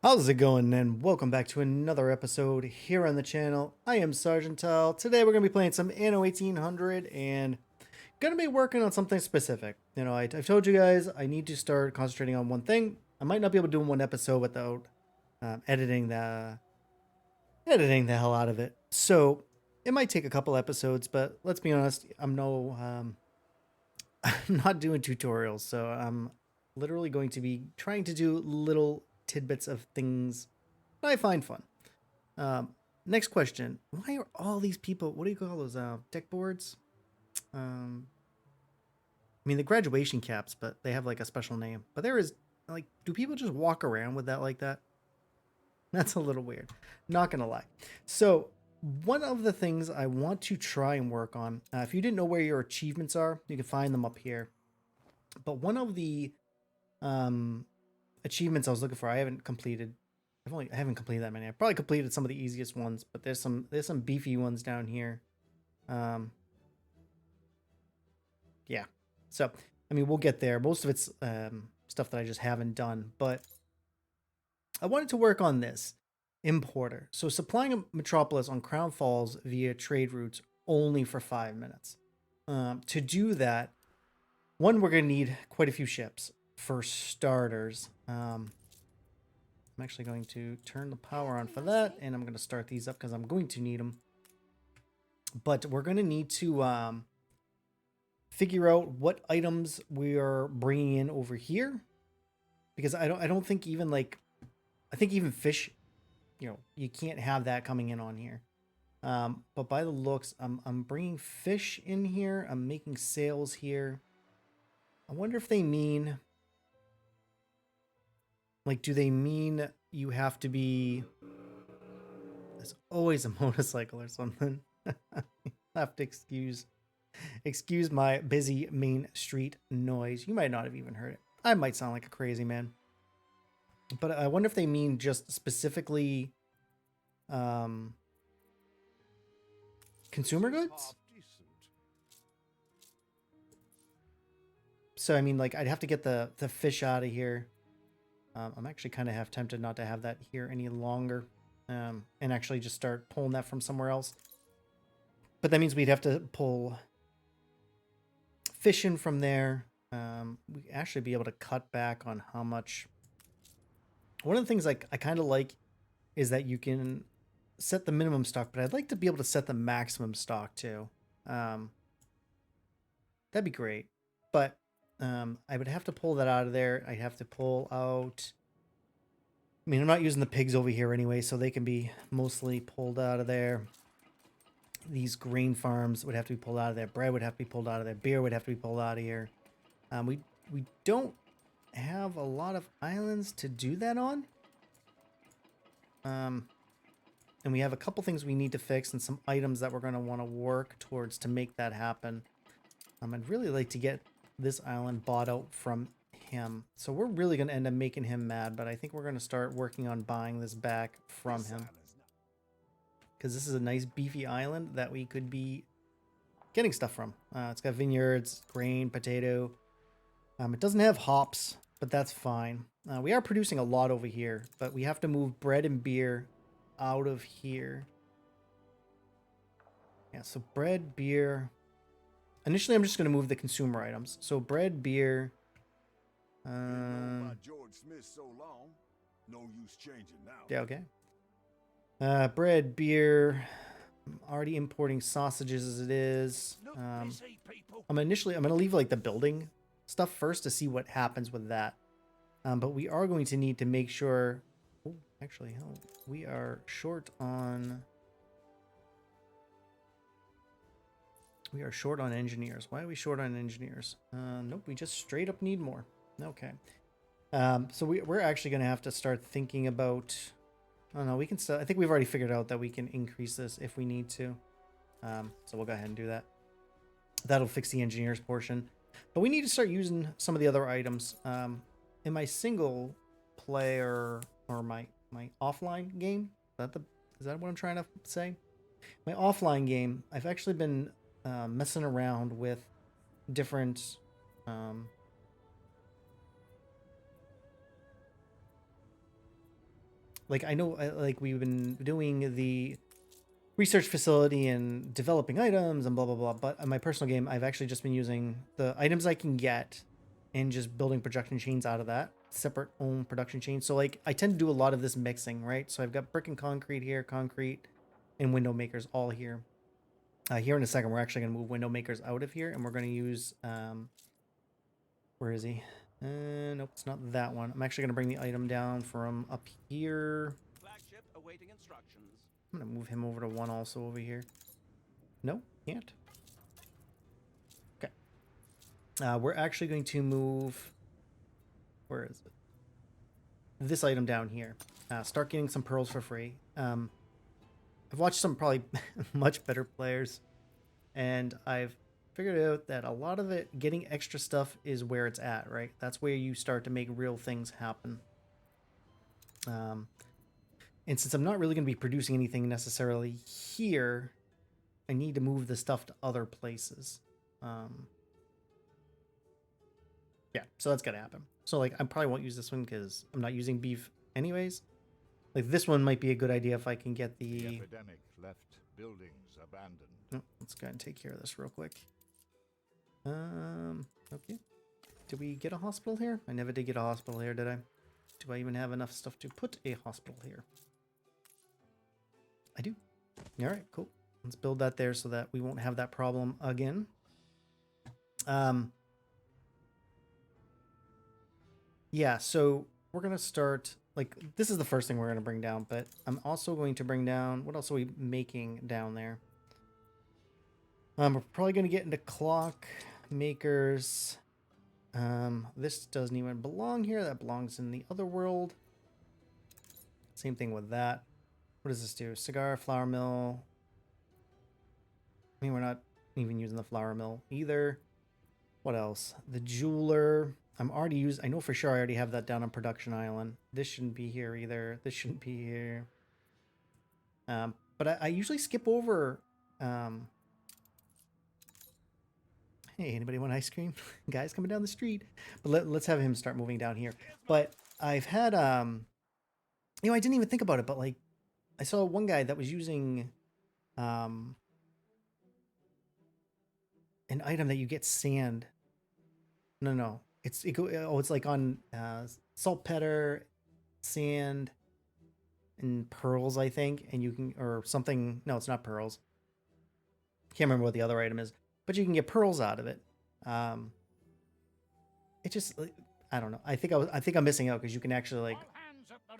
How's it going, and welcome back to another episode here on the channel. I am Sergeant Tal. Today we're going to be playing some Anno 1800 and going to be working on something specific. I've told you guys I need to start concentrating on one thing. I might not be able to do one episode without editing the hell out of it. So it might take a couple episodes, but let's be honest, I'm not doing tutorials, so I'm literally going to be trying to do little tidbits of things that I find fun. Next question. Why are all these people, what do you call those, deck boards? I mean, the graduation caps, but they have like a special name. But there is, like, do people just walk around with that like that? That's a little weird. Not gonna lie. So, one of the things I want to try and work on, if you didn't know where your achievements are, you can find them up here. But one of the achievements I was looking for, I haven't completed. I haven't completed that many. I probably completed some of the easiest ones, but there's some beefy ones down here. Yeah. So I mean, we'll get there. Most of it's stuff that I just haven't done, but I wanted to work on this importer. So supplying a metropolis on Crown Falls via trade routes only for 5 minutes. To do that, one, we're going to need quite a few ships for starters. I'm actually going to turn the power on for that, and I'm going to start these up because I'm going to need them. But we're going to need to figure out what items we are bringing in over here, because I don't think even I think even fish, you can't have that coming in on here. But by the looks, I'm bringing fish in here. I'm making sales here. I wonder if they mean, like, do they mean you have to be? There's always a motorcycle or something. I have to excuse my busy main street noise. You might not have even heard it. I might sound like a crazy man. But I wonder if they mean just specifically consumer goods? So, I mean, like, I'd have to get the fish out of here. I'm actually kind of half tempted not to have that here any longer. And actually just start pulling that from somewhere else. But that means we'd have to pull fish in from there. We actually be able to cut back on how much. One of the things I kind of like is that you can set the minimum stock, but I'd like to be able to set the maximum stock too. That'd be great. But I would have to pull that out of there. I'd have to pull out. I mean, I'm not using the pigs over here anyway, so they can be mostly pulled out of there. These grain farms would have to be pulled out of there. Bread would have to be pulled out of there. Beer would have to be pulled out of here. We don't have a lot of islands to do that on. And we have a couple things we need to fix and some items that we're going to want to work towards to make that happen. I'd really like to get this island bought out from him. So we're really going to end up making him mad, but I think we're going to start working on buying this back from him. Because this is a nice beefy island that we could be getting stuff from. It's got vineyards, grain, potato. It doesn't have hops, but that's fine. We are producing a lot over here, but we have to move bread and beer out of here. Yeah, so bread, beer. Initially, I'm just going to move the consumer items. So bread, beer. George Smith so long, no use changing now. Yeah, okay. Bread, beer. I'm already importing sausages as it is. I'm going to leave like the building stuff first to see what happens with that. But we are going to need to make sure. Oh, actually, hell, we are short on. We are short on engineers. Why are we short on engineers? Nope, we just straight up need more. Okay. So we're actually going to have to start thinking about. Oh no, we can still. I think we've already figured out that we can increase this if we need to. So we'll go ahead and do that. That'll fix the engineers portion. But we need to start using some of the other items. In my single player or my offline game, is that what I'm trying to say? My offline game, I've actually been messing around with different like I know like we've been doing the research facility and developing items and blah blah blah, but in my personal game I've actually just been using the items I can get and just building production chains out of that, separate own production chains. So like I tend to do a lot of this mixing, right? So I've got brick and concrete here, concrete and window makers all here. Here in a second we're actually going to move window makers out of here, and we're going to use where is he? Nope, it's not that one. I'm actually going to bring the item down from up here. Flagship awaiting instructions. I'm going to move him over to one also over here. No, can't. Okay. We're actually going to move... Where is it? This item down here. Start getting some pearls for free. I've watched some probably much better players, and I've figured out that a lot of it, getting extra stuff is where it's at, right? That's where you start to make real things happen. And since I'm not really going to be producing anything necessarily here, I need to move the stuff to other places. Yeah, so that's going to happen. So, like, I probably won't use this one because I'm not using beef anyways. Like, this one might be a good idea if I can get The epidemic left buildings abandoned. Oh, let's go ahead and take care of this real quick. Okay. Did we get a hospital here? I never did get a hospital here, did I? Do I even have enough stuff to put a hospital here? I do. All right, cool. Let's build that there so that we won't have that problem again. Yeah, so we're going to start, like, this is the first thing we're going to bring down, but I'm also going to bring down, what else are we making down there? We're probably going to get into clock makers. This doesn't even belong here. That belongs in the other world. Same thing with that. What does this do? Cigar, flour mill. I mean, we're not even using the flour mill either. What else? The jeweler. I'm already using, I know for sure I already have that down on production island. This shouldn't be here either. This shouldn't be here. But I usually skip over, hey, anybody want ice cream? Guys coming down the street. But let's have him start moving down here. But I've had, you know, I didn't even think about it, but like, I saw one guy that was using, an item that you get sand. No. It's like on saltpeter, sand, and pearls, I think, and you can, or something. No, it's not pearls. Can't remember what the other item is, but you can get pearls out of it. It just, I don't know. I think I'm missing out because you can actually like.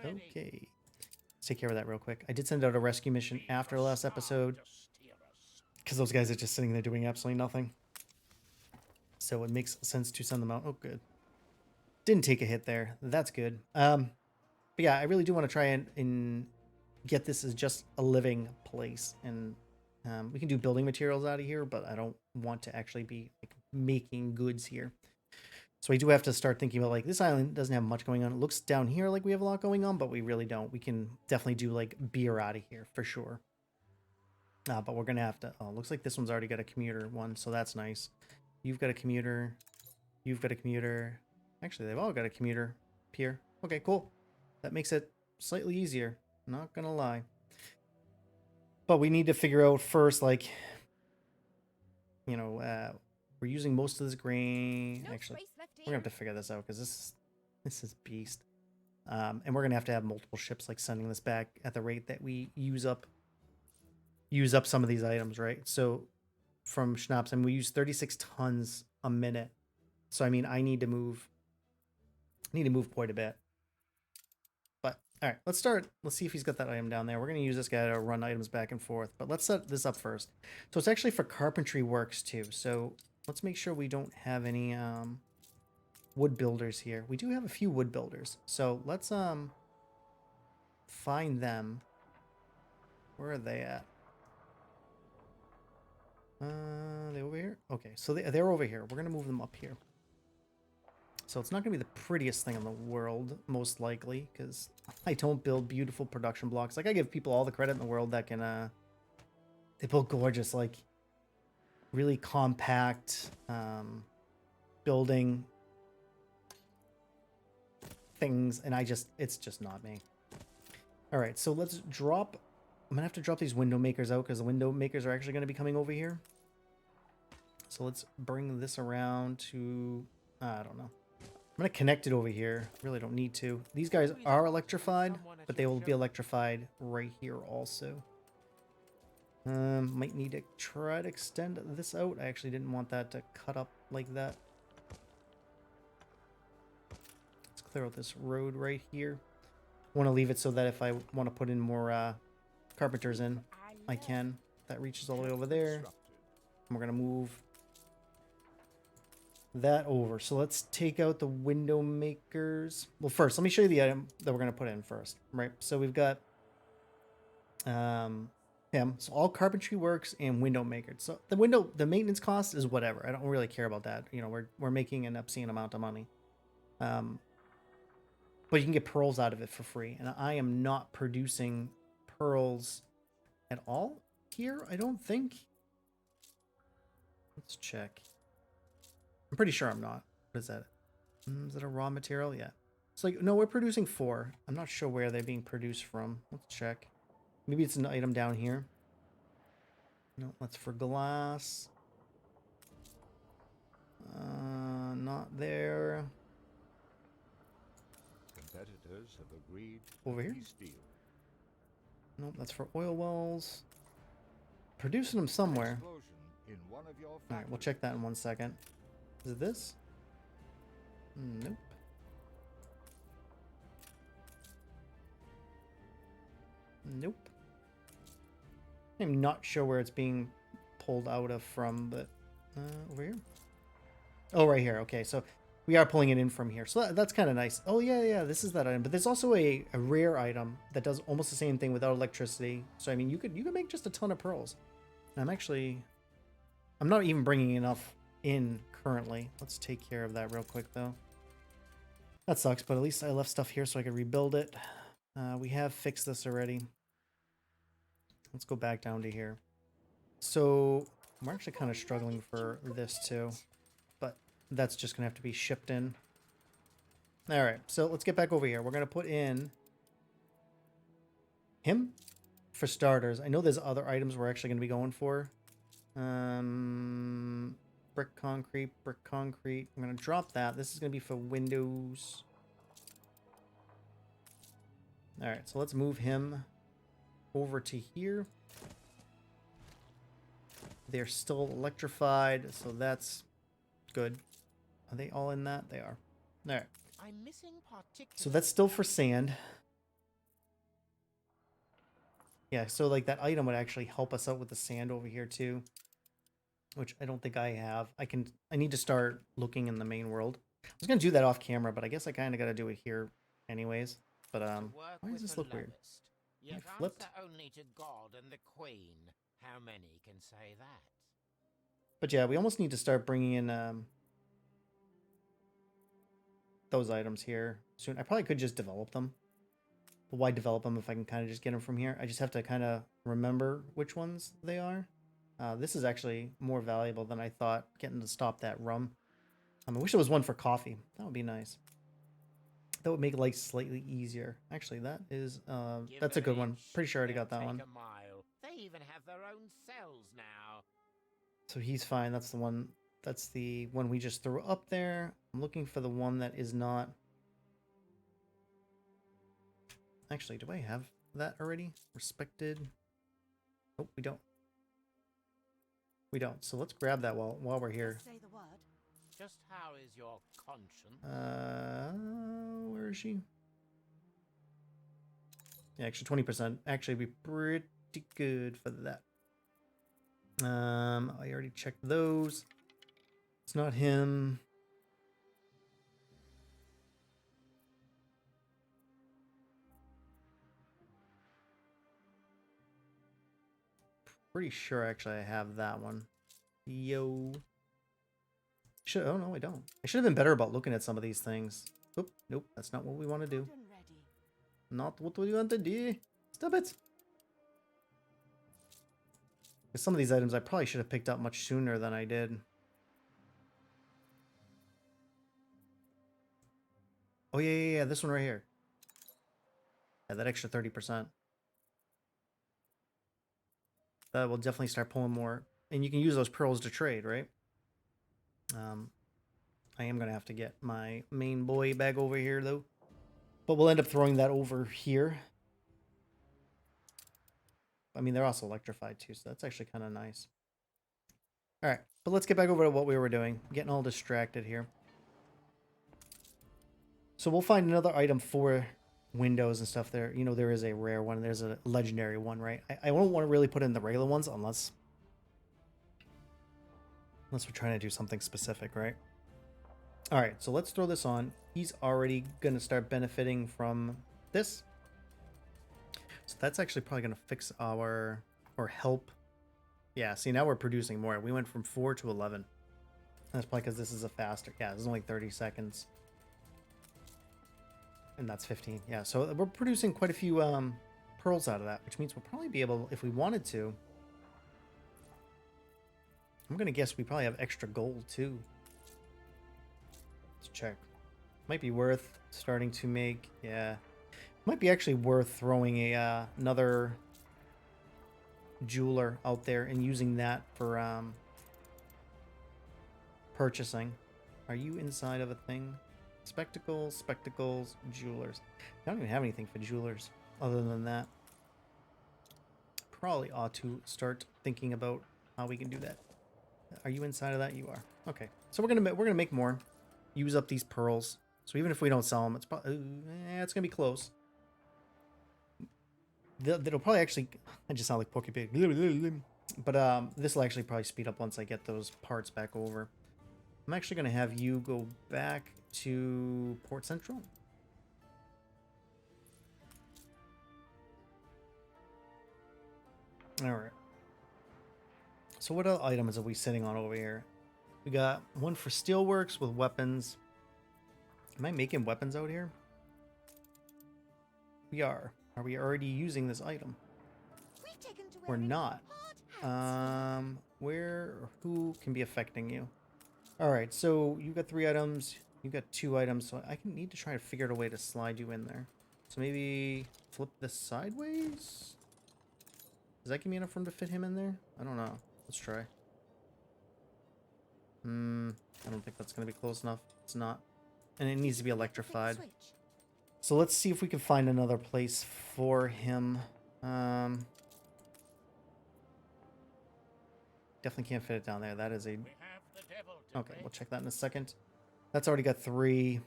Okay, let's take care of that real quick. I did send out a rescue mission after the last episode because those guys are just sitting there doing absolutely nothing. So it makes sense to send them out. Oh, good. Didn't take a hit there. That's good. But yeah, I really do want to try and get this as just a living place. And we can do building materials out of here, but I don't want to actually be like making goods here. So we do have to start thinking about like this island doesn't have much going on. It looks down here like we have a lot going on, but we really don't. We can definitely do like beer out of here for sure. But we're going to have to, oh, looks like this one's already got a commuter one. So that's nice. You've got a commuter. You've got a commuter. Actually, they've all got a commuter here. Okay, cool. That makes it slightly easier. Not gonna lie. But we need to figure out first, like, you know, we're using most of this grain. Actually, we're gonna have to figure this out because this is beast. And we're gonna have to have multiple ships like sending this back at the rate that we use up some of these items, right? So from Schnapps, and we use 36 tons a minute. So I mean, I need to move quite a bit. But all right, let's start. Let's see if he's got that item down there. We're gonna use this guy to run items back and forth. But let's set this up first. So it's actually for carpentry works too. So let's make sure we don't have any wood builders here. We do have a few wood builders. So let's find them. Where are they at? They over here? Okay, so they're over here. We're gonna move them up here. So it's not gonna be the prettiest thing in the world, most likely, because I don't build beautiful production blocks. Like, I give people all the credit in the world that can they build gorgeous, like really compact building things, and it's just not me. All right, so let's drop. I'm gonna have to drop these window makers out because the window makers are actually gonna be coming over here. So let's bring this around to, I don't know. I'm gonna connect it over here. Really don't need to. These guys are electrified, but they will be electrified right here also. Might need to try to extend this out. I actually didn't want that to cut up like that. Let's clear out this road right here. Want to leave it so that if I want to put in more carpenters in, I can. That reaches all the way over there. And we're gonna move that over. So let's take out the window makers. Well, first, let me show you the item that we're gonna put in first, right? So we've got him. So all carpentry works and window makers. So the maintenance cost is whatever. I don't really care about that. You know, we're making an obscene amount of money. But you can get pearls out of it for free, and I am not producing pearls at all here, I don't think. Let's check. I'm pretty sure I'm not. What is that? Is that a raw material? Yeah. It's like, no, we're producing 4. I'm not sure where they're being produced from. Let's check. Maybe it's an item down here. No, that's for glass. Not there. Competitors have agreed Over here? Steal. Nope, that's for oil wells. Producing them somewhere. In one of your Alright, we'll check that in 1 second. Is it this? Nope. Nope. I'm not sure where it's being pulled out of from, but over here. Oh, right here. Okay, so we are pulling it in from here. So that's kind of nice. Oh, yeah, this is that item. But there's also a rare item that does almost the same thing without electricity. So, I mean, you could make just a ton of pearls. I'm not even bringing enough in currently. Let's take care of that real quick, though. That sucks, but at least I left stuff here so I could rebuild it. We have fixed this already. Let's go back down to here. So we're actually kind of struggling for this too, but that's just gonna have to be shipped in. All right, so let's get back over here. We're gonna put in him for starters. I know there's other items we're actually gonna be going for. Brick concrete. I'm gonna drop that. This is gonna be for windows. All right, so let's move him over to here. They're still electrified, so that's good. Are they all in that? They are. All right. I'm missing So that's still for sand. Yeah, so like that item would actually help us out with the sand over here too, which I don't think I have. I need to start looking in the main world. I was gonna do that off camera, but I guess I kind of got to do it here anyways. But why does this look weird? Yet I flipped. answer only to God and the Queen. How many can say that? But yeah, we almost need to start bringing in those items here soon. I probably could just develop them. But why develop them if I can kind of just get them from here? I just have to kind of remember which ones they are. This is actually more valuable than I thought, getting to stop that rum. I wish there was one for coffee. That would be nice. That would make life slightly easier. Actually, that is that's a good one. Pretty sure I already got that one. They even have their own cells now. So he's fine. That's the one. That's the one we just threw up there. I'm looking for the one that is not. Actually, do I have that already? Respected. Oh, we don't. We don't. So let's grab that while we're here. Say the word. Just how is your conscience? Where is she? Yeah, actually 20%. Actually be pretty good for that. I already checked those. It's not him. Pretty sure actually I have that one. Yo. Oh no, I don't. I should have been better about looking at some of these things. Oop, nope, that's not what we want to do. Not what we want to do. Stop it. Some of these items I probably should have picked up much sooner than I did. Oh yeah, this one right here. Yeah, that extra 30%. That will definitely start pulling more. And you can use those pearls to trade, right? I am going to have to get my main boy back over here, though. But we'll end up throwing that over here. I mean, they're also electrified, too, so that's actually kind of nice. All right, but let's get back over to what we were doing. I'm getting all distracted here. So we'll find another item for windows and stuff there. You know, there is a rare one. There's a legendary one, right? I don't want to really put in the regular ones unless we're trying to do something specific, right? All right, so let's throw this on. He's already going to start benefiting from this. So that's actually probably going to fix our, or help. Yeah, see, now we're producing more. We went from 4 to 11. That's probably because this is a faster. Yeah, this is only 30 seconds. And that's 15. Yeah, so we're producing quite a few pearls out of that, which means we'll probably be able, if we wanted to. I'm going to guess we probably have extra gold, too. Let's check. Might be worth starting to make, yeah. Might be actually worth throwing a another jeweler out there and using that for purchasing. Are you inside of a thing? Spectacles, spectacles, jewelers. I don't even have anything for jewelers other than that. Probably ought to start thinking about how we can do that. Are you inside of that? You are. Okay. So we're gonna make more. Use up these pearls. So even if we don't sell them, it's probably it's gonna be close. That'll probably actually. I just sound like Poke Pig. But this will actually probably speed up once I get those parts back over. I'm actually gonna have you go back to Port Central. All right. So what other items are we sitting on over here? We got one for steelworks with weapons. Am I making weapons out here? We are. Are we already using this item? Or not? Where or who can be affecting you? All right, so you got 3 items. You got 2 items, so I can need to try to figure out a way to slide you in there. So maybe flip this sideways? Does that give me enough room to fit him in there? I don't know. Let's try. I don't think that's going to be close enough. It's not. And it needs to be electrified. So let's see if we can find another place for him. Definitely can't fit it down there. That is a... Okay, we'll check that in a second. That's already got 3.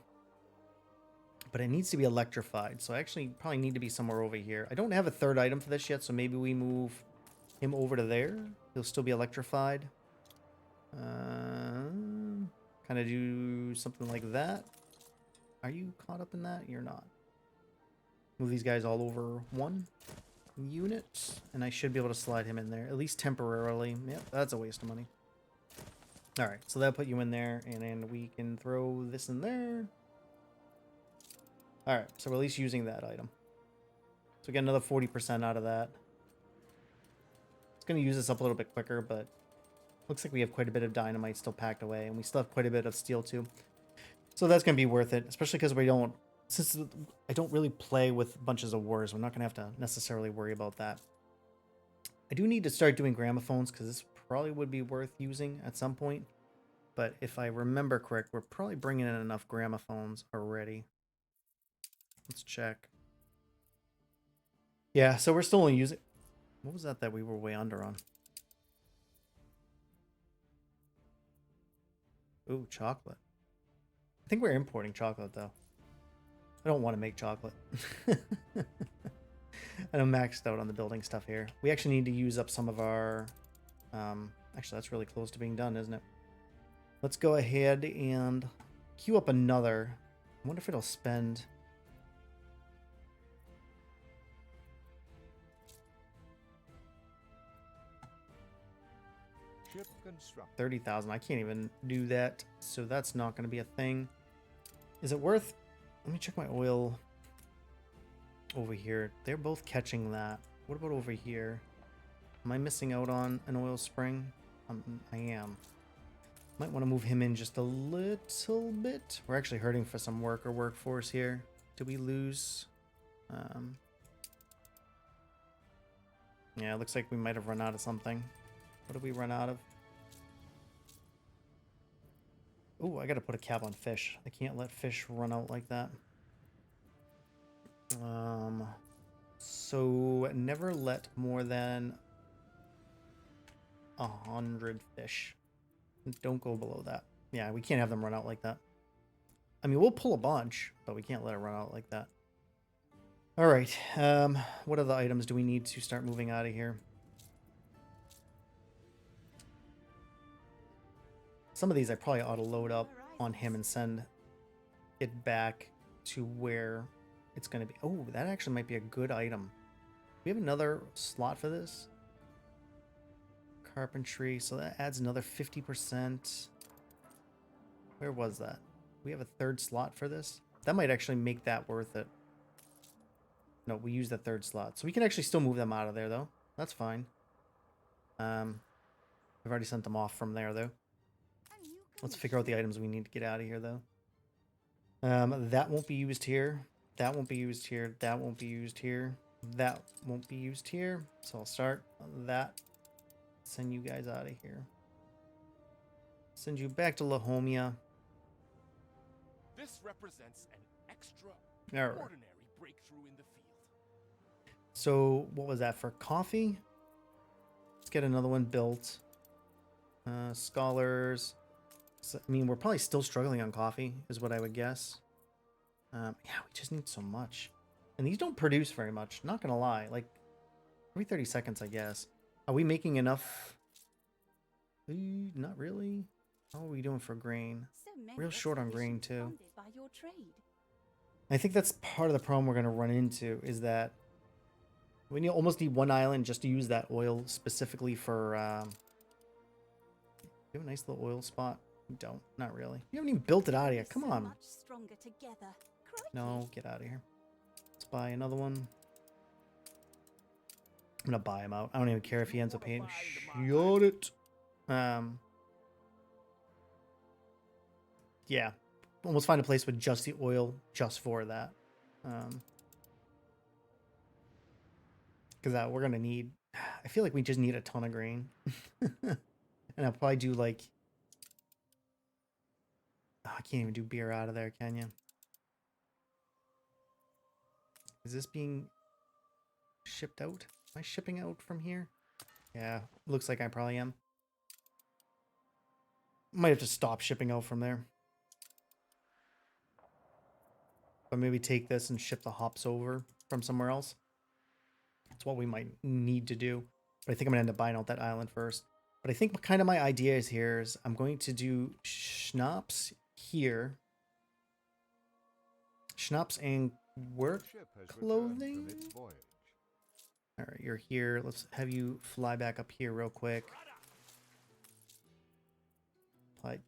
But it needs to be electrified. So I actually probably need to be somewhere over here. I don't have a 3rd item for this yet, so maybe we move him over to there. He'll still be electrified. Kind of do something like that. Are you caught up in that? You're not. Move these guys all over 1 unit. And I should be able to slide him in there. At least temporarily. Yep, that's a waste of money. Alright, so that'll put you in there. And then we can throw this in there. Alright, so we're at least using that item. So we get another 40% out of that. It's going to use this up a little bit quicker, but looks like we have quite a bit of dynamite still packed away. And we still have quite a bit of steel too. So that's going to be worth it, especially because we don't... Since I don't really play with bunches of wars, we're not going to have to necessarily worry about that. I do need to start doing gramophones because this probably would be worth using at some point. But if I remember correct, we're probably bringing in enough gramophones already. Let's check. Yeah, so we're still only using... What was that we were way under on? Ooh, chocolate. I think we're importing chocolate, though. I don't want to make chocolate. And I'm maxed out on the building stuff here. We actually need to use up some of our... actually, that's really close to being done, isn't it? Let's go ahead and queue up another. I wonder if it'll spend... Ship construct. 30,000. I can't even do that, so that's not going to be a thing. Is it worth... Let me check my oil over here. They're both catching that. What about over here? Am I missing out on an oil spring? I am. Might want to move him in just a little bit. We're actually hurting for some workforce here. Did we lose? Yeah, it looks like we might have run out of something. What did we run out of? Oh, I gotta put a cap on fish. I can't let fish run out like that. So never let more than 100 fish. Don't go below that. Yeah, we can't have them run out like that. I mean, we'll pull a bunch, but we can't let it run out like that. All right. What other items do we need to start moving out of here? Some of these I probably ought to load up on him and send it back to where it's going to be. Oh, that actually might be a good item. We have another slot for this. Carpentry, so that adds another 50%. Where was that? We have a third slot for this. That might actually make that worth it. No, we use the third slot. So we can actually still move them out of there, though. That's fine. I've already sent them off from there, though. Let's figure out the items we need to get out of here, though. That won't be used here. That won't be used here. That won't be used here. That won't be used here. So I'll start on that. Send you guys out of here. Send you back to Lahomia. This represents an extraordinary breakthrough in the field. So what was that for coffee? Let's get another one built. Scholars. So, I mean, we're probably still struggling on coffee, is what I would guess. Yeah, we just need so much. And these don't produce very much, not gonna lie. Like, every 30 seconds, I guess. Are we making enough? Not really. How are we doing for grain? Real short on grain, too. I think that's part of the problem we're gonna run into, is that we almost need one island just to use that oil specifically for... You have a nice little oil spot? You don't. Not really. You haven't even built it out of here. Come on. No, get out of here. Let's buy another one. I'm gonna buy him out. I don't even care if he ends up paying. Shut it. Yeah. Almost find a place with just the oil just for that. Because we're gonna need... I feel like we just need a ton of grain. And I'll probably do like... Oh, I can't even do beer out of there, can you? Is this being shipped out? Am I shipping out from here? Yeah, looks like I probably am. Might have to stop shipping out from there. But maybe take this and ship the hops over from somewhere else. That's what we might need to do. But I think I'm going to end up buying out that island first. But I think kind of my idea is here is I'm going to do Schnapps here. Schnapps and work clothing. All right, you're here. Let's have you fly back up here real quick.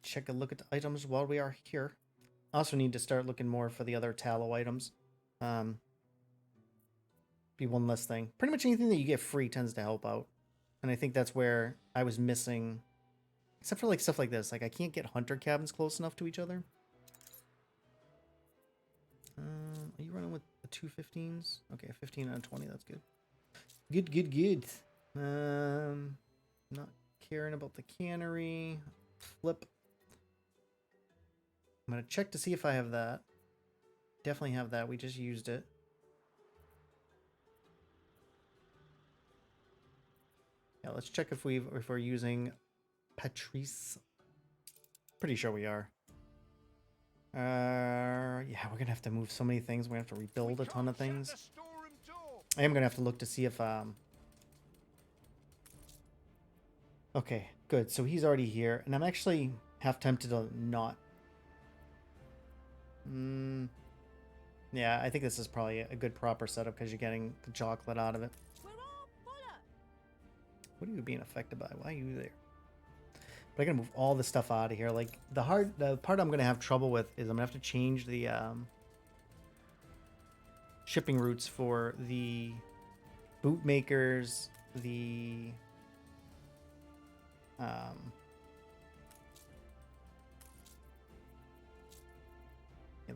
Check a look at the items while we are here. I also need to start looking more for the other tallow items. Be one less thing. Pretty much anything that you get free tends to help out. And I think that's where I was missing. Except for like stuff like this. Like I can't get hunter cabins close enough to each other. Are you running with the 215s? Okay, 15 and 20. That's good. Good. Not caring about the cannery. Flip. I'm going to check to see if I have that. Definitely have that. We just used it. Yeah, let's check if we're using Patrice. Pretty sure we are. Yeah, we're gonna have to move so many things. We're gonna have to rebuild a ton of things. I am gonna have to look to see if okay, good. So he's already here, and I'm actually half tempted to not. Yeah, I think this is probably a good proper setup because you're getting the chocolate out of it. What are you being affected by? Why are you there? But I gotta move all this stuff out of here. Like the part I'm gonna have trouble with is I'm gonna have to change the shipping routes for the boot makers, the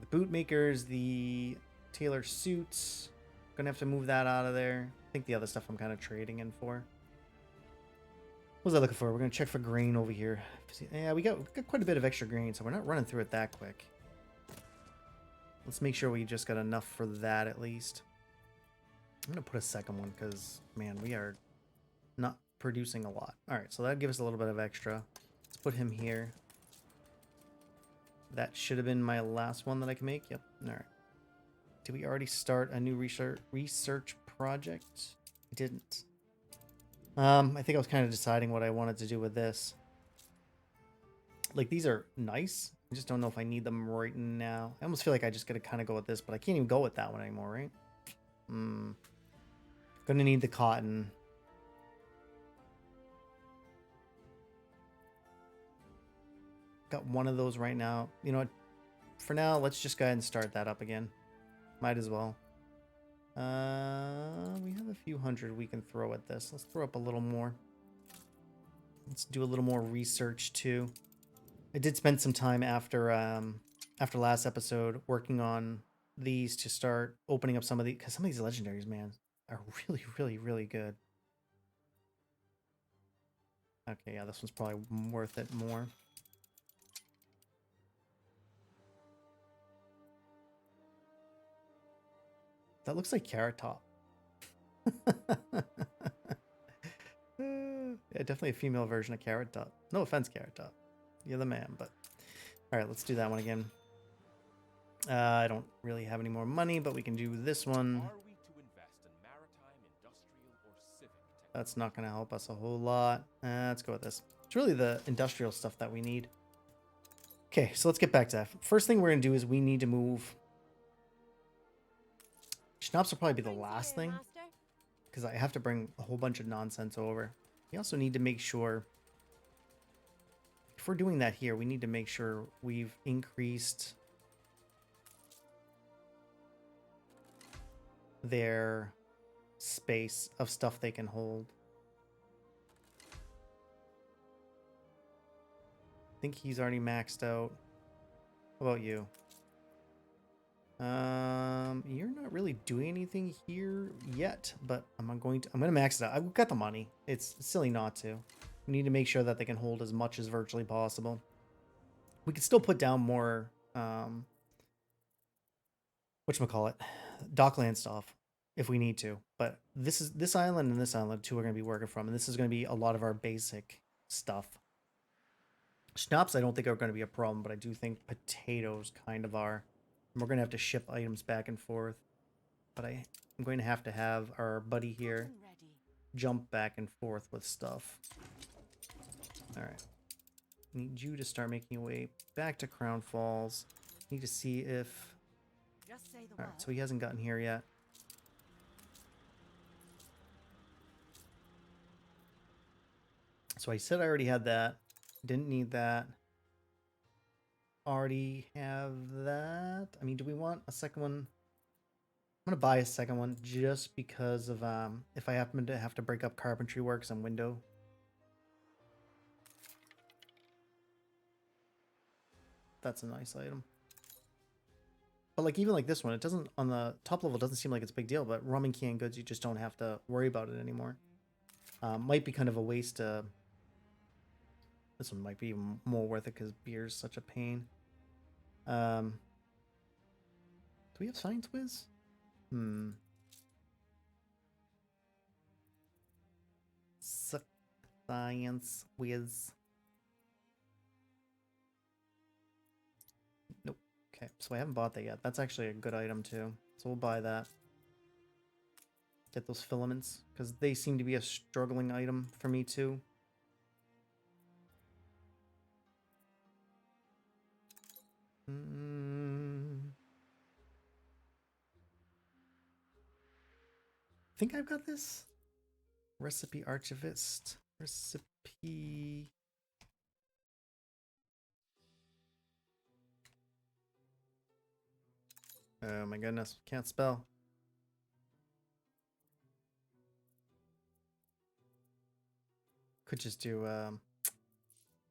boot makers, the tailor suits. Gonna have to move that out of there. think the other stuff I'm kind of trading in for. What was I looking for? We're going to check for grain over here. Yeah, we got quite a bit of extra grain, so we're not running through it that quick. Let's make sure we just got enough for that at least. I'm going to put a second one because, man, we are not producing a lot. All right, so that'd give us a little bit of extra. Let's put him here. That should have been my last one that I can make. Yep. All right. Did we already start a new research project? We didn't. I think I was kind of deciding what I wanted to do with this. Like, these are nice. I just don't know if I need them right now. I almost feel like I just gotta kind of go with this, but I can't even go with that one anymore, right? Gonna need the cotton. Got one of those right now. You know what? For now, let's just go ahead and start that up again. Might as well. We have a few hundred we can throw at this. Let's throw up a little more. Let's do a little more research too. I did spend some time after last episode working on these to start opening up some of these, because some of these legendaries, man, are really, really, really good. Okay, yeah, this one's probably worth it more. That looks like Carrot Top. Yeah, definitely a female version of Carrot Top. No offense, Carrot Top. You're the man, but... Alright, let's do that one again. I don't really have any more money, but we can do this one. Are we to invest in maritime, industrial, or civic technology? That's not going to help us a whole lot. Let's go with this. It's really the industrial stuff that we need. Okay, so let's get back to that. First thing we're going to do is we need to move... Schnapps will probably be the last thing, because I have to bring a whole bunch of nonsense over. We also need to make sure, if we're doing that here, we need to make sure we've increased their space of stuff they can hold. I think he's already maxed out. How about you? You're not really doing anything here yet, but I'm gonna max it out. I've got the money. It's silly not to. We need to make sure that they can hold as much as virtually possible. We could still put down more, whatchamacallit, dockland stuff if we need to. But this island and this island too are gonna be working from, and this is gonna be a lot of our basic stuff. Schnapps, I don't think are gonna be a problem, but I do think potatoes kind of are. We're going to have to ship items back and forth. But I'm going to have our buddy here jump back and forth with stuff. Alright. Need you to start making your way back to Crown Falls. Need to see if... Alright, so he hasn't gotten here yet. So I said I already had that. Didn't need that. Already have that. I mean, do we want a second one? I'm gonna buy a second one just because of if I happen to have to break up carpentry works and window. That's a nice item. But like even like this one, it doesn't, on the top level, it doesn't seem like it's a big deal, but rum and canned goods, you just don't have to worry about it anymore. Might be kind of a waste to... This one might be even more worth it because beer's such a pain. Do we have Science Whiz? Science Whiz. Nope. Okay, so I haven't bought that yet. That's actually a good item too. So we'll buy that. Get those filaments, because they seem to be a struggling item for me too. I think I've got this. Recipe Archivist. Recipe. Oh my goodness, can't spell. Could just do,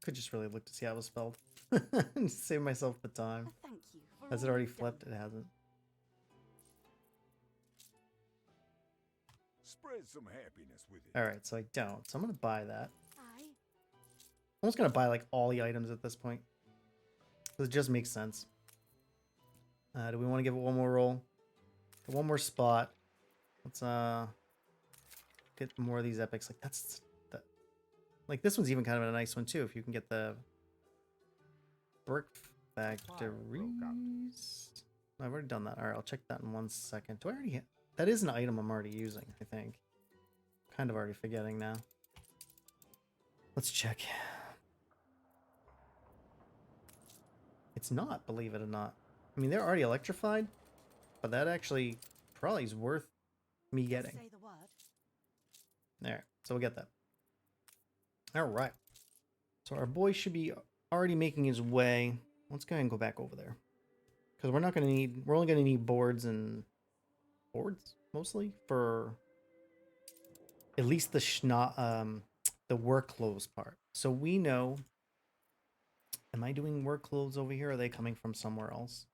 could just really look to see how it was spelled. And save myself the time. Has it already flipped? It hasn't. Spread some happiness with it. All right, so I don't. So I'm gonna buy that. Aye. I'm just gonna buy like all the items at this point. 'Cause it just makes sense. Do we want to give it one more roll? One more spot. Let's get more of these epics. Like that's that. Like this one's even kind of a nice one too. If you can get the brick factories. I've already done that. All right, I'll check that in 1 second. Do I already? That is an item I'm already using. I think. Kind of already forgetting now. Let's check. It's not, believe it or not. I mean, they're already electrified, but that actually probably is worth me getting. Say the word. There, so we'll get that. All right. So our boy should be already making his way. Let's go ahead and go back over there. Because we're not going to need, we're only going to need boards boards, mostly, for at least the work clothes part. So we know, am I doing work clothes over here? Or are they coming from somewhere else?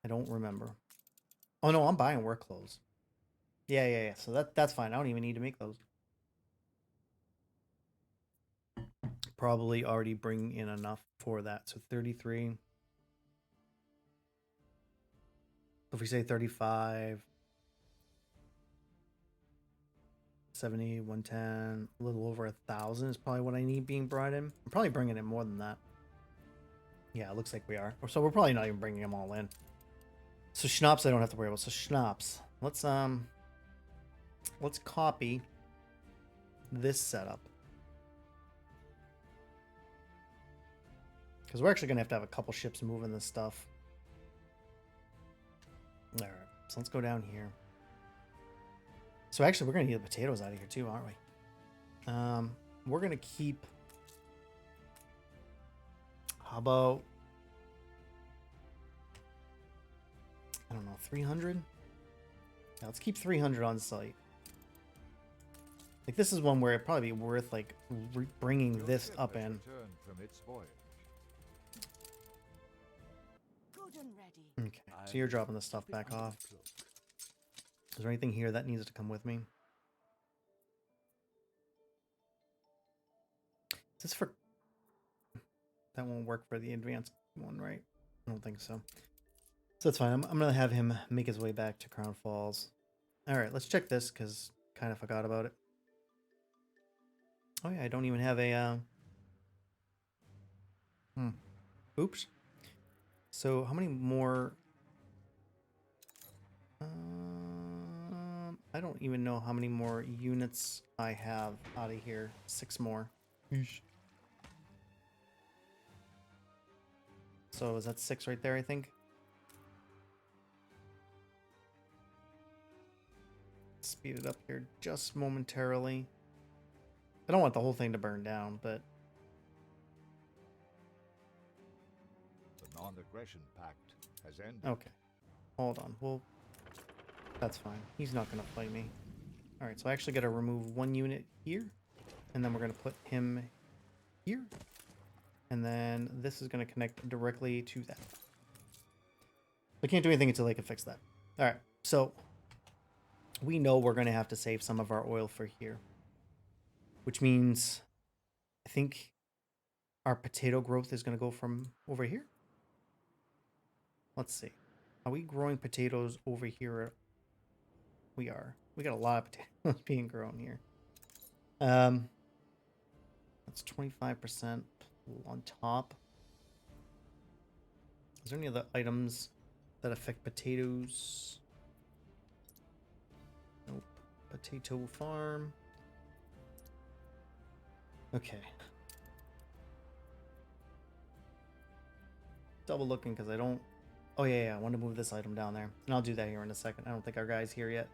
I don't remember. Oh no, I'm buying work clothes. Yeah. So that's fine. I don't even need to make those. Probably already bring in enough for that. So 33. If we say 35, 70, 110, a little over 1,000 is probably what I need being brought in. I'm probably bringing in more than that. Yeah, it looks like we are. So we're probably not even bringing them all in. So Schnapps I don't have to worry about. So Schnapps. Let's copy this setup. Because we're actually going to have a couple ships moving this stuff. Alright, so let's go down here. So actually, we're going to need the potatoes out of here too, aren't we? We're going to keep... How about... I don't know, 300? Yeah, let's keep 300 on site. Like, this is one where it'd probably be worth, like, bringing this up in. Good and ready. Okay, so you're dropping this stuff back off. Is there anything here that needs to come with me? Is this for... That won't work for the advanced one, right? I don't think so. So that's fine. I'm going to have him make his way back to Crown Falls. Alright, let's check this, because kind of forgot about it. Oh yeah, I don't even have a... Oops. So how many more... I don't even know how many more units I have out of here. 6 more. So is that 6 right there, I think? Speed it up here just momentarily. I don't want the whole thing to burn down, but... The non-aggression pact has ended. Okay. Hold on. Well, that's fine. He's not going to fight me. Alright, so I actually got to remove 1 unit here. And then we're going to put him here. And then this is going to connect directly to that. I can't do anything until they can fix that. Alright, so... We know we're going to have to save some of our oil for here. Which means... I think... Our potato growth is going to go from over here. Let's see. Are we growing potatoes over here? We are. We got a lot of potatoes being grown here. That's 25% on top. Is there any other items that affect potatoes? Nope. Potato farm. Okay. Double looking because I don't... Oh, yeah, I want to move this item down there. And I'll do that here in a second. I don't think our guy's here yet.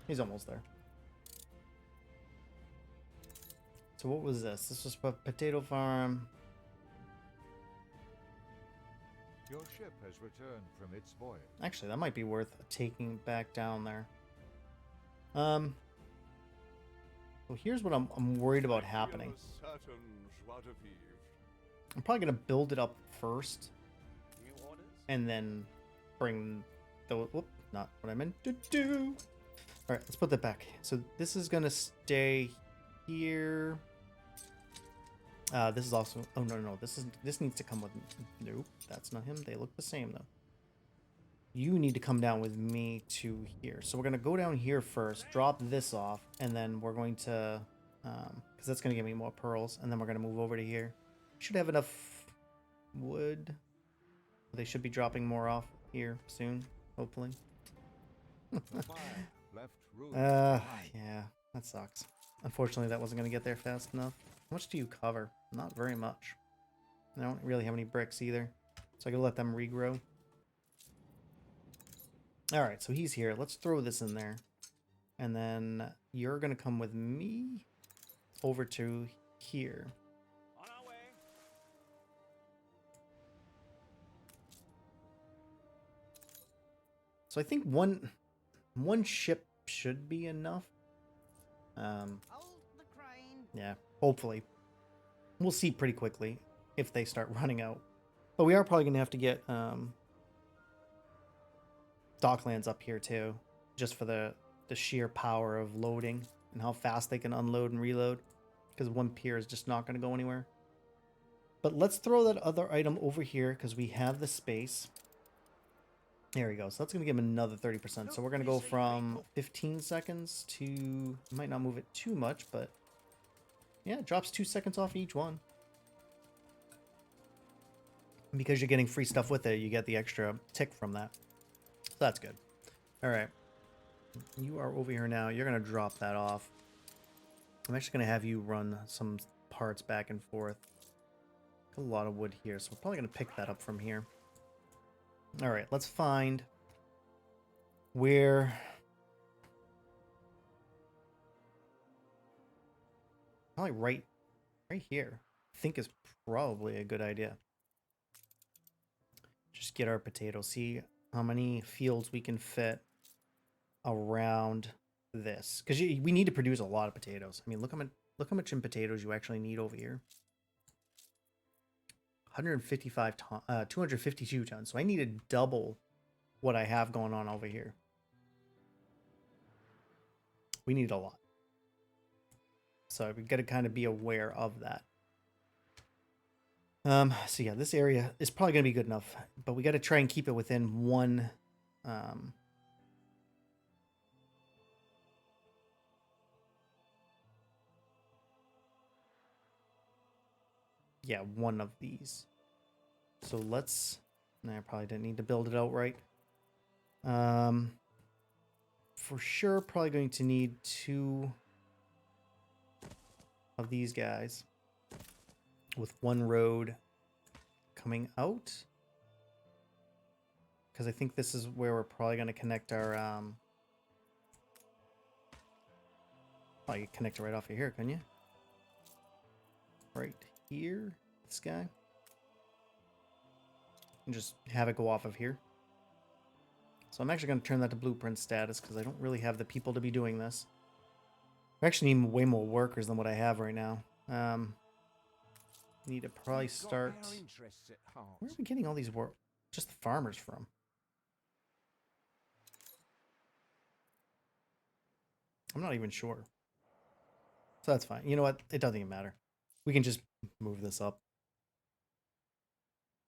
He's almost there. So what was this? This was a potato farm. Your ship has returned from its voyage. Actually, that might be worth taking back down there. So here's what I'm worried about happening. I'm probably going to build it up first. And then bring the... Whoop, not what I meant to do. All right, let's put that back. So this is gonna stay here. This is also. Oh no, this needs to come with. Nope, that's not him. They look the same though. You need to come down with me to here. So we're gonna go down here first, drop this off, and then we're going to, because that's gonna give me more pearls, and then we're gonna move over to here. Should have enough wood. They should be dropping more off here soon, hopefully. The fire left ruins behind. Yeah, that sucks. Unfortunately, that wasn't gonna get there fast enough. How much do you cover? Not very much. I don't really have any bricks either, so I gotta let them regrow. All right, so he's here. Let's throw this in there, and then you're gonna come with me over to here. On our way. So I think one ship should be enough. Hold the crane. Yeah, hopefully. We'll see pretty quickly if they start running out. But we are probably going to have to get docklands up here too, just for the sheer power of loading and how fast they can unload and reload, because one pier is just not going to go anywhere. But let's throw that other item over here because we have the space. There we go. So that's going to give him another 30%. So we're going to go from 15 seconds to... Might not move it too much, but... Yeah, it drops 2 seconds off each one. And because you're getting free stuff with it, you get the extra tick from that. So that's good. All right. You are over here now. You're going to drop that off. I'm actually going to have you run some parts back and forth. A lot of wood here, so we're probably going to pick that up from here. All right, let's find where... Probably right here. I think is probably a good idea. Just get our potatoes. See how many fields we can fit around this, because we need to produce a lot of potatoes. I mean, look how much in potatoes you actually need over here. 155 ton, 252 tons. So I need to double what I have going on over here. We need a lot. So we got to kind of be aware of that. So yeah, this area is probably going to be good enough, but we got to try and keep it within one, yeah, one of these. So let's... I probably didn't need to build it out right. For sure, probably going to need 2 of these guys with one road coming out. Because I think this is where we're probably going to connect our... Oh, you can connect it right off of here, couldn't you? Right here, this guy, and just have it go off of here. So I'm actually going to turn that to blueprint status because I don't really have the people to be doing this. I actually need way more workers than what I have right now. Need to probably start... Where are we getting all these just the farmers from? I'm not even sure. So that's fine. You know what? It doesn't even matter. We can just move this up.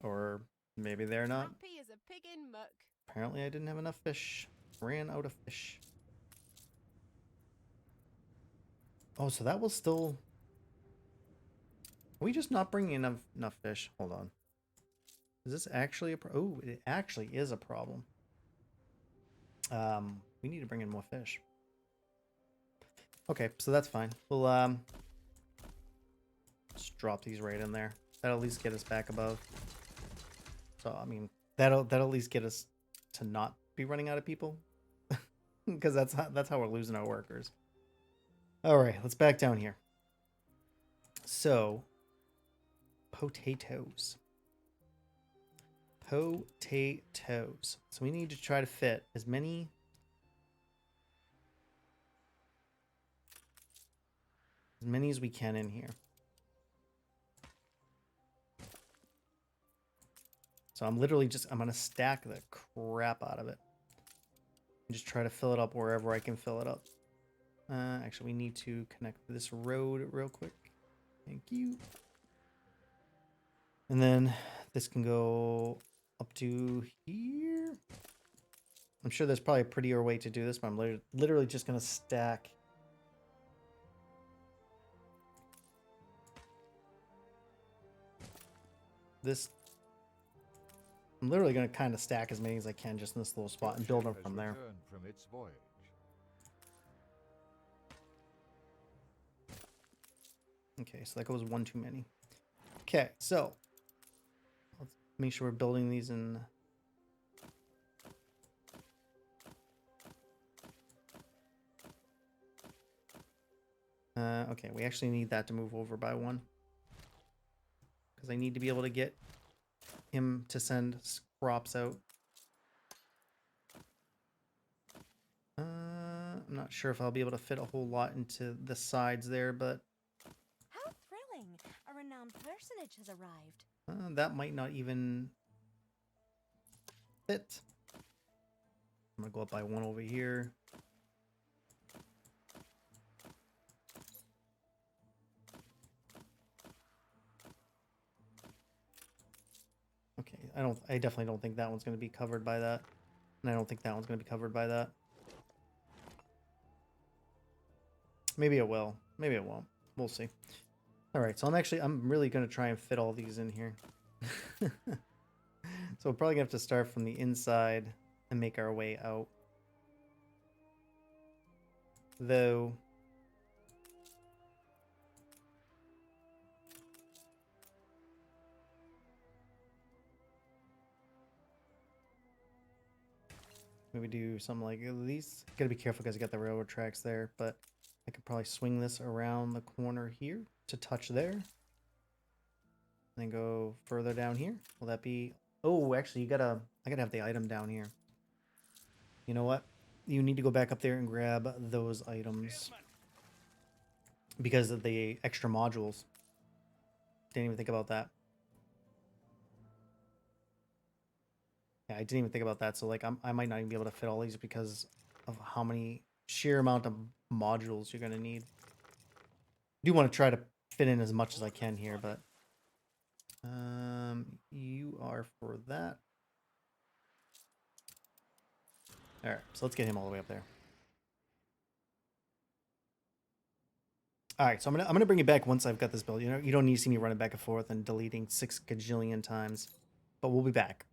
Or maybe they're not. Happy as a pig in muck. Apparently I didn't have enough fish. Ran out of fish. Oh, so that will still... Are we just not bringing enough fish? Hold on. Is this actually a oh, it actually is a problem. We need to bring in more fish. Okay, so that's fine. We'll just drop these right in there. That'll at least get us back above. So I mean, that'll at least get us to not be running out of people, because that's how we're losing our workers. All right, let's back down here. So, potatoes. Potatoes. So we need to try to fit as many as we can in here. So I'm literally just, I'm going to stack the crap out of it. Just try to fill it up wherever I can fill it up. Actually, we need to connect this road real quick. Thank you. And then this can go up to here. I'm sure there's probably a prettier way to do this, but I'm literally just going to stack this. I'm literally going to kind of stack as many as I can just in this little spot and build them from there. From its voyage. Okay, so that goes one too many. Okay, so let's make sure we're building these in. Okay, we actually need that to move over by one. Because I need to be able to get him to send crops out. I'm not sure if I'll be able to fit a whole lot into the sides there, but How thrilling! A renowned personage has arrived. that might not even fit. I'm gonna go up by one over here. Okay, I definitely don't think that one's gonna be covered by that. And I don't think that one's gonna be covered by that. Maybe it will. Maybe it won't. We'll see. Alright, so I'm really gonna try and fit all these in here. So we're probably gonna have to start from the inside and make our way out. Though maybe do something like these. Gotta be careful because I got the railroad tracks there, but I could probably swing this around the corner here to touch there. And then go further down here. Will that be... Oh, actually, I gotta have the item down here. You know what? You need to go back up there and grab those items. Because of the extra modules. Didn't even think about that. Yeah, I didn't even think about that. So, like, I might not even be able to fit all these because of how many sheer amount of modules you're going to need. I do want to try to fit in as much as I can here, but... you are for that. Alright, so let's get him all the way up there. Alright, so I'm gonna bring you back once I've got this built. You know, you don't need to see me running back and forth and deleting 6 gajillion times. But we'll be back.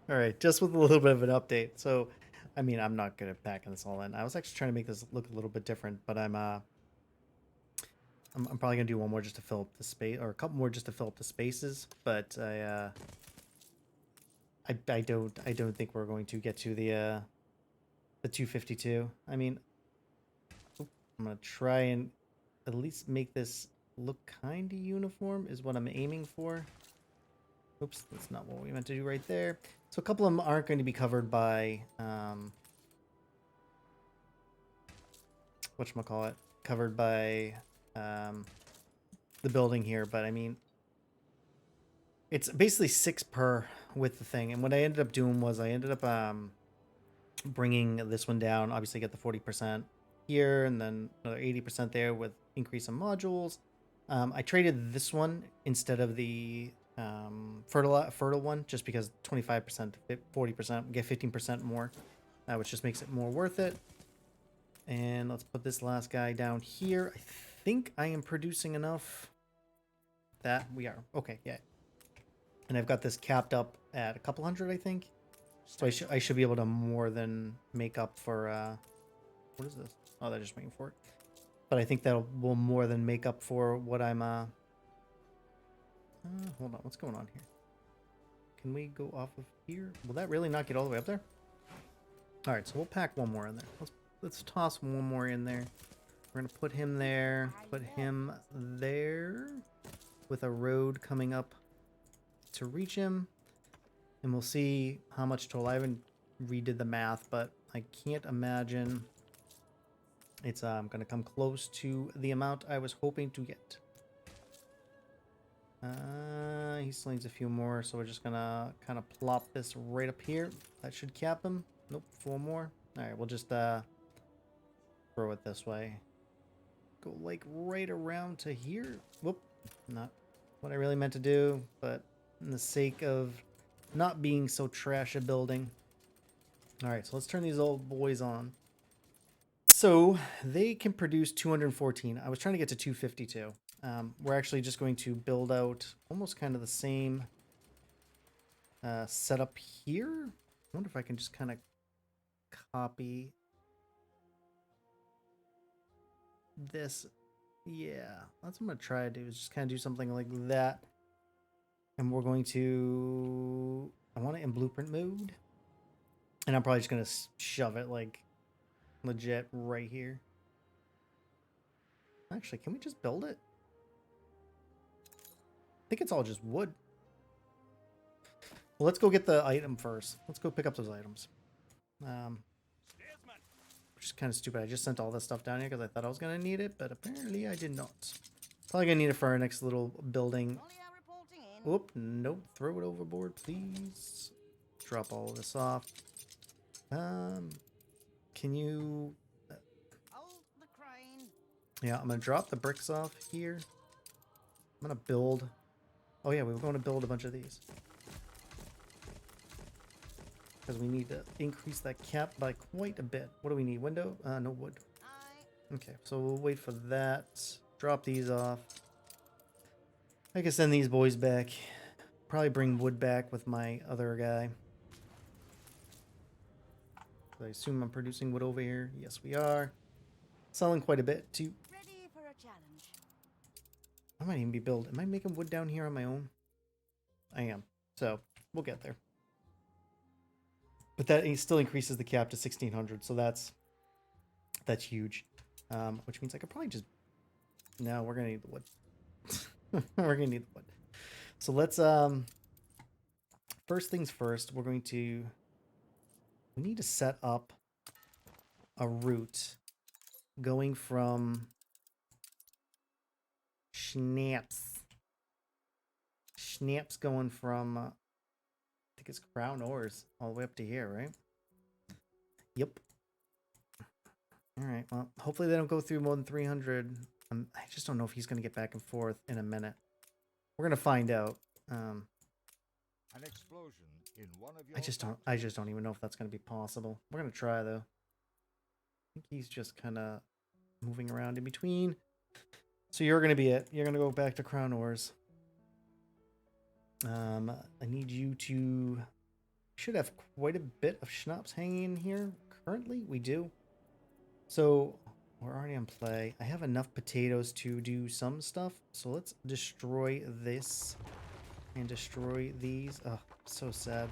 All right, just with a little bit of an update. So, I mean, I'm not good at packing this all in. I was actually trying to make this look a little bit different, but I'm probably gonna do one more just to fill up the space, or a couple more just to fill up the spaces. But I don't think we're going to get to the 252. I mean, I'm gonna try and at least make this look kind of uniform is what I'm aiming for. Oops, that's not what we meant to do right there. So a couple of them aren't going to be covered by whatchamacallit, covered by the building here, but I mean, it's basically 6 per with the thing. And what I ended up doing was I ended up bringing this one down, obviously get the 40% here and then another 80% there with increase in modules. I traded this one instead of the fertile one, just because 25% to 40%, get 15% more, which just makes it more worth it. And let's put this last guy down here. I think I am producing enough. That we are. Okay, yeah. And I've got this capped up at a couple hundred, I think. So I should be able to more than make up for what is this? Oh, they're just waiting for it. But I think that will more than make up for what I'm hold on, what's going on here? Can we go off of here? Will that really not get all the way up there? All right, so we'll pack one more in there. Let's toss one more in there. We're gonna put him there, put him there, with a road coming up to reach him, and we'll see how much total. I haven't redid the math, but I can't imagine it's gonna come close to the amount I was hoping to get. He still needs a few more, so we're just gonna kind of plop this right up here. That should cap him. Nope, 4 more. All right, we'll just throw it this way. Go like right around to here. Whoop, not what I really meant to do, but in the sake of not being so trash at building. All right, so let's turn these old boys on. So they can produce 214. I was trying to get to 252. We're actually just going to build out almost kind of the same setup here. I wonder if I can just kind of copy this. Yeah, that's what I'm going to try to do, is just kind of do something like that. And we're going to... I want it in blueprint mode. And I'm probably just going to shove it like legit right here. Actually, can we just build it? I think it's all just wood. Well, let's go get the item first. Let's go pick up those items. Which is kind of stupid. I just sent all this stuff down here because I thought I was going to need it, but apparently I did not. Probably going to need it for our next little building. Oop, nope. Throw it overboard, please. Drop all of this off. Can you... Yeah, I'm going to drop the bricks off here. I'm going to build... Oh yeah, we were going to build a bunch of these. Because we need to increase that cap by quite a bit. What do we need? Window? No wood. Okay, so we'll wait for that. Drop these off. I can send these boys back. Probably bring wood back with my other guy. I assume I'm producing wood over here. Yes, we are. Selling quite a bit too. Ready for a challenge. I might even be building. Am I making wood down here on my own? I am. So we'll get there. But that still increases the cap to 1600. So that's huge. Which means I could probably just... No, we're gonna need the wood. We're gonna need the wood. So let's first things first, we're going to... We need to set up a route going from Schnapps. Schnapps going from, I think it's Crown Ores, all the way up to here, right? Yep. All right, well, hopefully they don't go through more than 300. I just don't know if he's going to get back and forth in a minute. We're going to find out. An explosion in one of your I just don't even know if that's going to be possible. We're going to try, though. I think he's just kind of moving around in between. So you're going to be it. You're going to go back to Crown Ores. I need you to Should have quite a bit of schnapps hanging in here. Currently, we do. So we're already on play. I have enough potatoes to do some stuff. So let's destroy this and destroy these. Oh, so sad.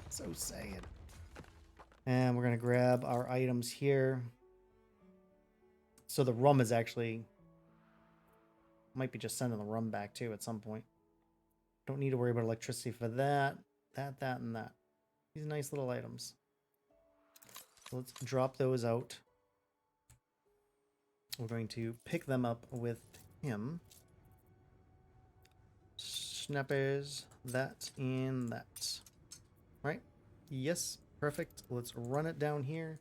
So sad. And we're going to grab our items here. So the rum is actually... Might be just sending the rum back too at some point. Don't need to worry about electricity for that. That, and that. These nice little items. So let's drop those out. We're going to pick them up with him. Snappers, that, and that. Right? Yes, perfect. Let's run it down here.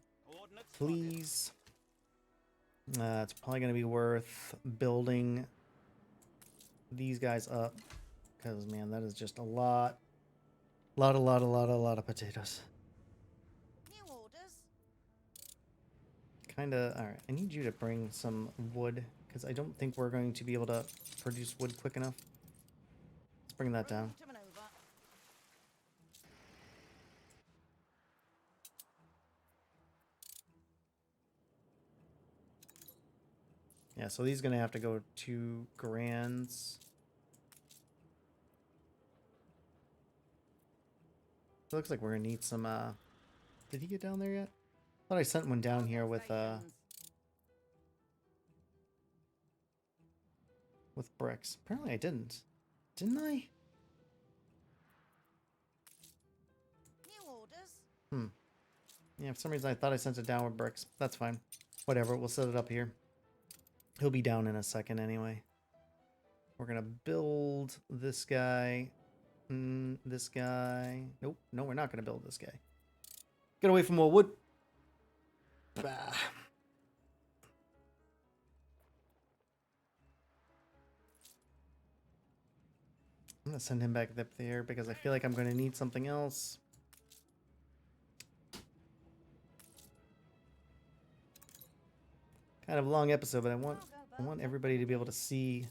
Please. It's probably going to be worth building these guys up. Because, man, that is just a lot of potatoes. New orders. Kinda, alright, I need you to bring some wood, because I don't think we're going to be able to produce wood quick enough. Let's bring that down. Room to maneuver. Yeah, so these are going to have to go to Grands. It looks like we're going to need some, did he get down there yet? I thought I sent one down here with bricks. Apparently I didn't. Didn't I? New orders. Yeah, for some reason I thought I sent it down with bricks. That's fine. Whatever, we'll set it up here. He'll be down in a second anyway. We're going to build this guy. This guy. Nope. No, we're not going to build this guy. Get away from more wood. Bah. I'm going to send him back up there because I feel like I'm going to need something else. Kind of a long episode, but I want everybody to be able to see.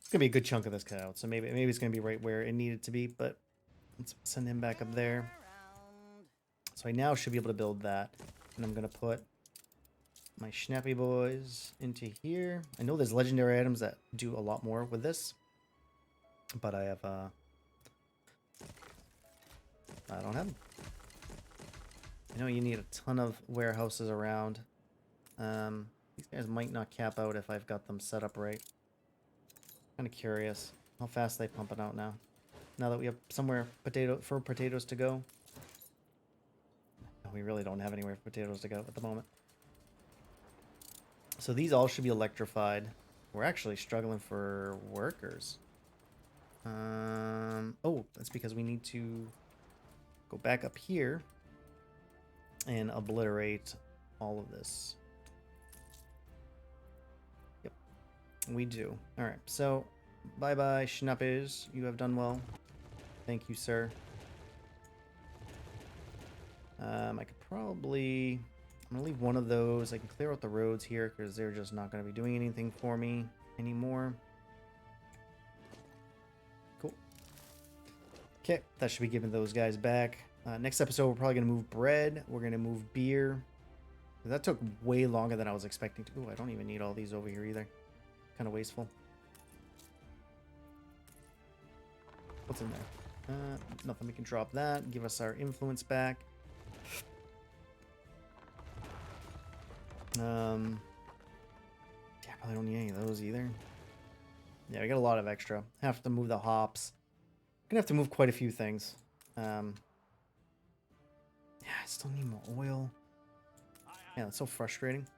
It's gonna be a good chunk of this cut out, so maybe it's gonna be right where it needed to be. But let's send him back up there. So I now should be able to build that, and I'm gonna put my Schnappy boys into here. I know there's legendary items that do a lot more with this, but I have I don't have them. I know you need a ton of warehouses around. These guys might not cap out if I've got them set up right. Kind of curious how fast they pump it out now. Now that we have somewhere for potatoes to go. We really don't have anywhere for potatoes to go at the moment. So these all should be electrified. We're actually struggling for workers. Oh, that's because we need to go back up here and obliterate all of this. We do. Alright, so bye-bye, Schnappers. You have done well. Thank you, sir. I could probably... I'm going to leave one of those. I can clear out the roads here because they're just not going to be doing anything for me anymore. Cool. Okay, that should be giving those guys back. Next episode, we're probably going to move bread. We're going to move beer. That took way longer than I was expecting to. Ooh, I don't even need all these over here either. Kind of wasteful. What's in there? Nothing. We can drop that. Give us our influence back. Yeah, probably don't need any of those either. Yeah, we got a lot of extra. Have to move the hops. Gonna have to move quite a few things. Yeah, I still need more oil. Yeah, that's so frustrating.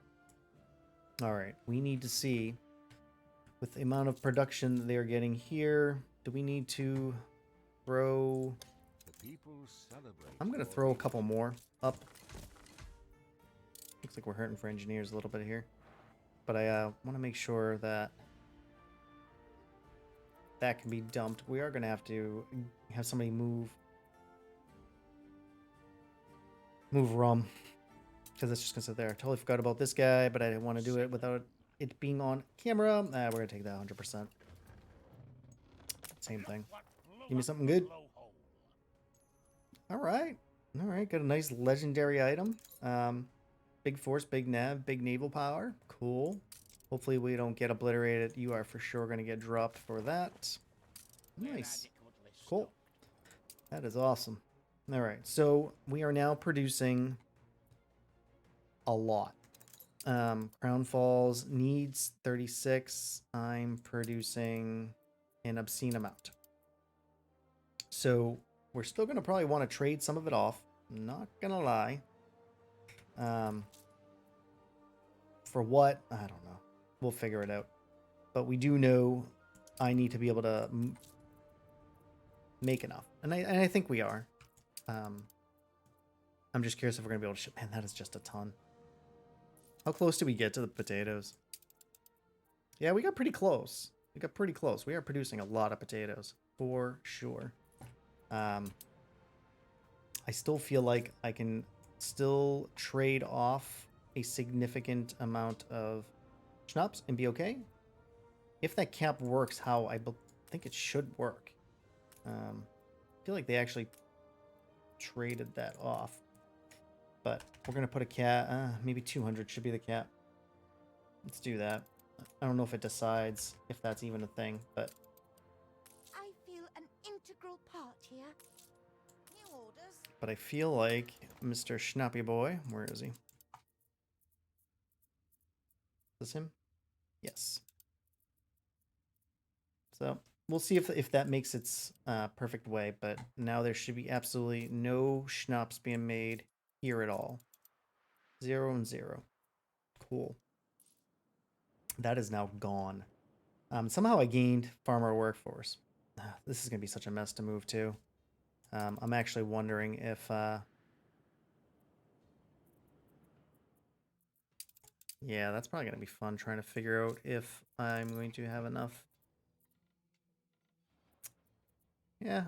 All right, we need to see. With the amount of production they're getting here, do we need to throw... The people celebrate. I'm going to throw a couple more up. Looks like we're hurting for engineers a little bit here. But I want to make sure that that can be dumped. We are going to have somebody move rum. Because it's just going to sit there. I totally forgot about this guy, but I didn't want to do it without it being on camera. We're going to take that 100%. Same thing. Give me something good. All right. All right. Got a nice legendary item. Big force, big nav, big naval power. Cool. Hopefully we don't get obliterated. You are for sure going to get dropped for that. Nice. Cool. That is awesome. All right. So we are now producing a lot. Crown Falls needs 36. I'm producing an obscene amount. So we're still going to probably want to trade some of it off. Not going to lie. For what? I don't know. We'll figure it out. But we do know I need to be able to make enough. And I think we are. I'm just curious if we're going to be able to ship. Man, that is just a ton. How close do we get to the potatoes? Yeah, we got pretty close. We got pretty close. We are producing a lot of potatoes. For sure. I still feel like I can still trade off a significant amount of schnapps and be okay. If that cap works how I think it should work. I feel like they actually traded that off. But we're going to put a cap. Maybe 200 should be the cap. Let's do that. I don't know if it decides if that's even a thing, but... I feel an integral part here. New orders. But I feel like Mr. Schnappy Boy... Where is he? Is this him? Yes. So we'll see if that makes its perfect way, but now there should be absolutely no schnapps being made here at all. 0 and 0. Cool. That is now gone. Somehow I gained farmer workforce. This is going to be such a mess to move to. I'm actually wondering if... yeah, that's probably going to be fun trying to figure out if I'm going to have enough. Yeah,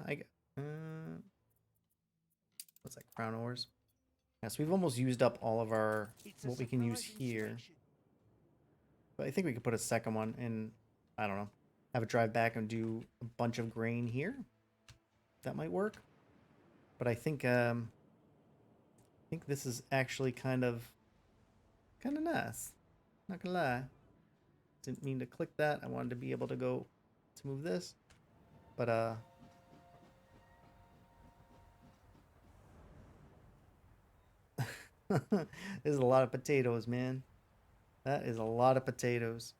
what's that? Crown ores. Yeah, so we've almost used up all of our what we can use here. But I think we could put a second one in. I don't know. Have it drive back and do a bunch of grain here. That might work. But I think this is actually kind of nice. Not gonna lie. Didn't mean to click that. I wanted to be able to go to move this. But there's a lot of potatoes, man. That is a lot of potatoes.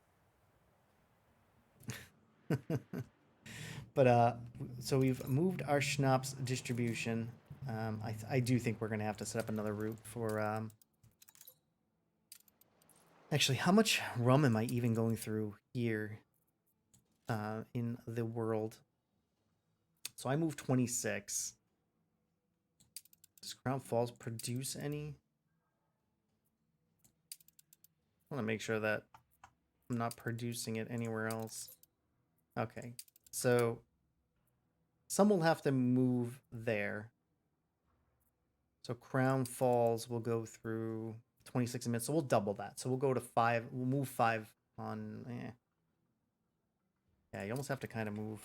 But so we've moved our schnapps distribution. I do think we're gonna have to set up another route for actually, how much rum am I even going through here in the world? So I moved 26. Does Crown Falls produce any? I want to make sure that I'm not producing it anywhere else. Okay, so some will have to move there. So Crown Falls will go through 26 minutes, so we'll double that. So we'll go to 5. We'll move 5 on... Yeah, you almost have to kind of move.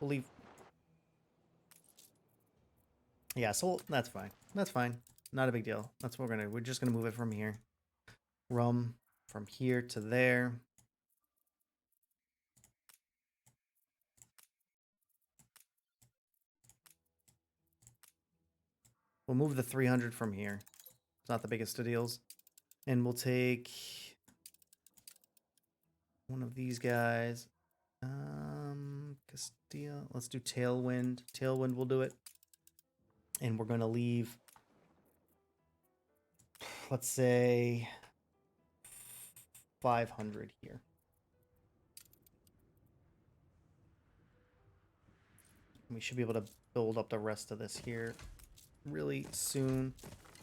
We'll leave... Yeah, so that's fine. That's fine. Not a big deal. That's what we're gonna... We're just gonna move it from here. Rum from here to there. We'll move the 300 from here. It's not the biggest of deals. And we'll take one of these guys. Castilla. Let's do Tailwind. Tailwind will do it. And we're going to leave, let's say, 500 here. We should be able to build up the rest of this here really soon.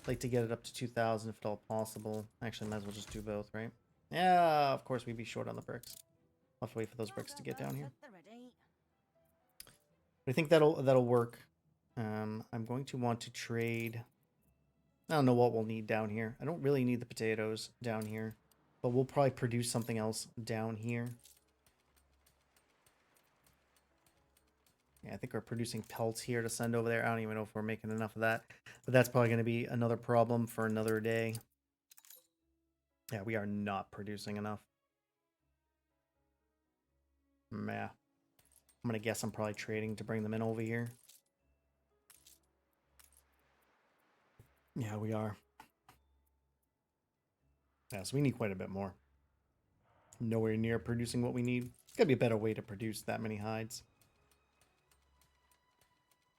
I'd like to get it up to 2,000 if at all possible. Actually, might as well just do both, right? Yeah, of course we'd be short on the bricks. I'll have to wait for those bricks to get down here. But I think that'll work. I'm going to want to trade. I don't know what we'll need down here. I don't really need the potatoes down here, but we'll probably produce something else down here. Yeah, I think we're producing pelts here to send over there. I don't even know if we're making enough of that. But that's probably going to be another problem for another day. Yeah, we are not producing enough. Yeah. I'm going to guess I'm probably trading to bring them in over here. Yeah, we are. Yeah, so we need quite a bit more. Nowhere near producing what we need. There's got to be a better way to produce that many hides.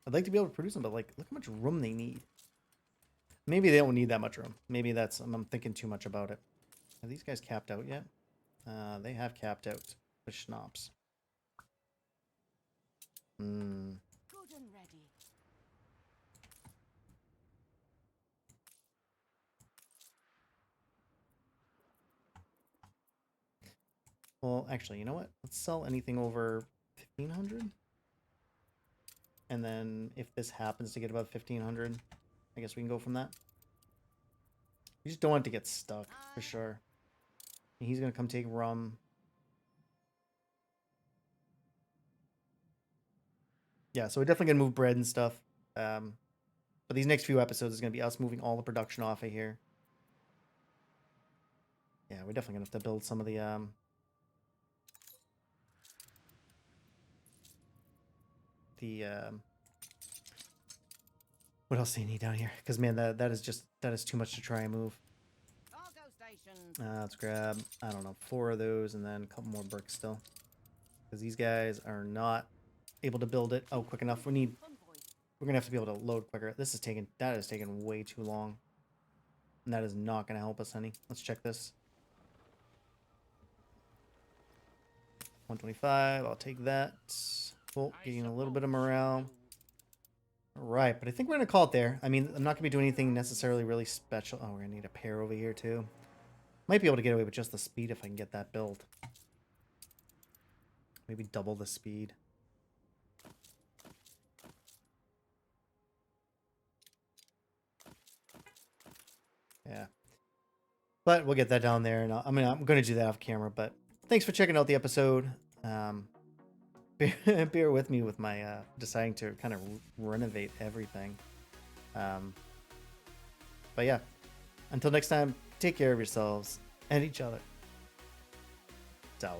I'd like to be able to produce them, but like, look how much room they need. Maybe they don't need that much room. Maybe that's, I'm thinking too much about it. Are these guys capped out yet? They have capped out the Schnapps. Good and ready. Well, actually, you know what? Let's sell anything over 1,500. And then if this happens to get above 1,500, I guess we can go from that. We just don't want it to get stuck, for sure. He's going to come take rum. Yeah, so we're definitely going to move bread and stuff. But these next few episodes is going to be us moving all the production off of here. Yeah, we're definitely going to have to build some of the... what else do you need down here? Because, man, that is too much to try and move. Let's grab, I don't know, 4 of those and then a couple more bricks still. Because these guys are not able to build it quick enough. We're going to have to be able to load quicker. That is taking way too long. And that is not going to help us any. Let's check this. 125, I'll take that. Cool, getting a little bit of morale. Alright, but I think we're going to call it there. I mean, I'm not going to be doing anything necessarily really special. Oh, we're going to need a pair over here too. Might be able to get away with just the speed if I can get that build. Maybe double the speed. Yeah. But we'll get that down there. And I'm going to do that off camera. But thanks for checking out the episode. Bear with me with my deciding to kind of renovate everything. But yeah, until next time, take care of yourselves and each other. Ciao.